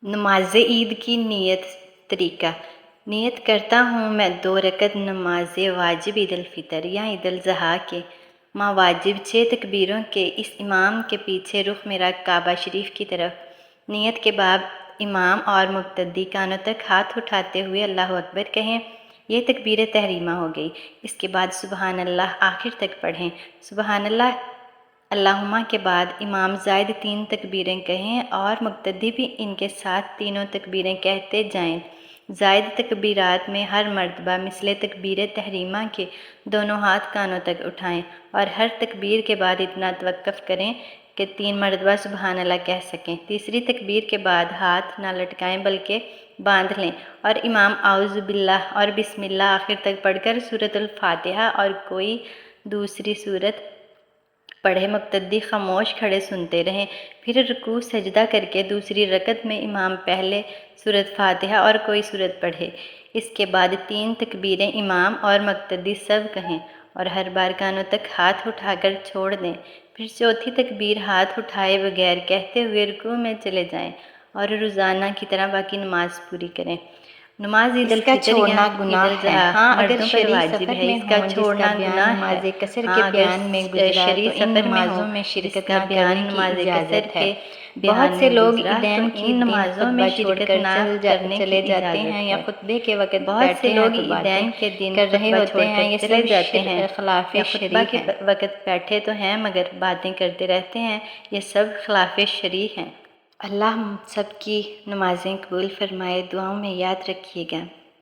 نماز عید کی نیت طریقہ۔ نیت کرتا ہوں میں 2 رکعت نماز واجب عید الفطر یا عید الاضحیٰ کے ماں واجب 6 تکبیروں کے اس امام کے پیچھے رخ میرا کعبہ شریف کی طرف۔ نیت کے بعد امام اور مقتدی کانوں تک ہاتھ اٹھاتے ہوئے اللہ اکبر کہیں، یہ تکبیر تحریمہ ہو گئی۔ اس کے بعد سبحان اللہ آخر تک پڑھیں۔ سبحان اللہ اللہم کے بعد امام زائد 3 تکبیریں کہیں اور مقتدی بھی ان کے ساتھ تینوں تکبیریں کہتے جائیں۔ زائد تکبیرات میں ہر مرتبہ مثل تکبیر تحریمہ کے دونوں ہاتھ کانوں تک اٹھائیں اور ہر تکبیر کے بعد اتنا توقف کریں کہ 3 مرتبہ سبحان اللہ کہہ سکیں۔ تیسری تکبیر کے بعد ہاتھ نہ لٹکائیں بلکہ باندھ لیں اور امام اعوذ باللہ اور بسم اللہ آخر تک پڑھ کر سورۃ الفاتحہ اور کوئی دوسری سورت پڑھے۔ مقتدی خاموش کھڑے سنتے رہیں، پھر رکوع سجدہ کر کے دوسری رکعت میں امام پہلے سورۃ فاتحہ اور کوئی سورت پڑھے۔ اس کے بعد 3 تکبیریں امام اور مقتدی سب کہیں اور ہر بار کانوں تک ہاتھ اٹھا کر چھوڑ دیں۔ پھر چوتھی تکبیر ہاتھ اٹھائے بغیر کہتے ہوئے رکوع میں چلے جائیں اور روزانہ کی طرح باقی نماز پوری کریں۔ نماز عید الفطر یا گناہ عید ہے۔ الاضحیٰ اگر مردوں پر شرعی واجب سفر ہے، میں اس کا ہوں، چھوڑنا گناہ ہے۔ نماز قصر ہاں کے اگر بیان میں گزرا شرعی تو ان سفر میں نمازوں ہوں، میں اس شرکت کا نہ بیان کرنے کی نماز قصر اجازت ہے۔ کے بہت بیان سے میں لوگ گزرا تو عیدین کے ان دن نمازوں میں خطبہ چھوڑ شرکت کر نہ کرنے چلے کی جاتے ہیں اجازت یا ہے۔ خطبے کے وقت بہت سے بیٹھتے ہیں لوگ تو باتیں عیدین کے دن کر رہے خطبہ ہوتے چھوڑ ہیں، کر یہ چلے سب جاتے ہیں خلاف یا خطبہ شرع کے ہے۔ وقت بیٹھے تو ہیں مگر باتیں کرتے رہتے ہیں، یہ سب خلاف شرع ہیں۔ اللہ سب کی نمازیں قبول فرمائے، دعاؤں میں یاد رکھیے گا۔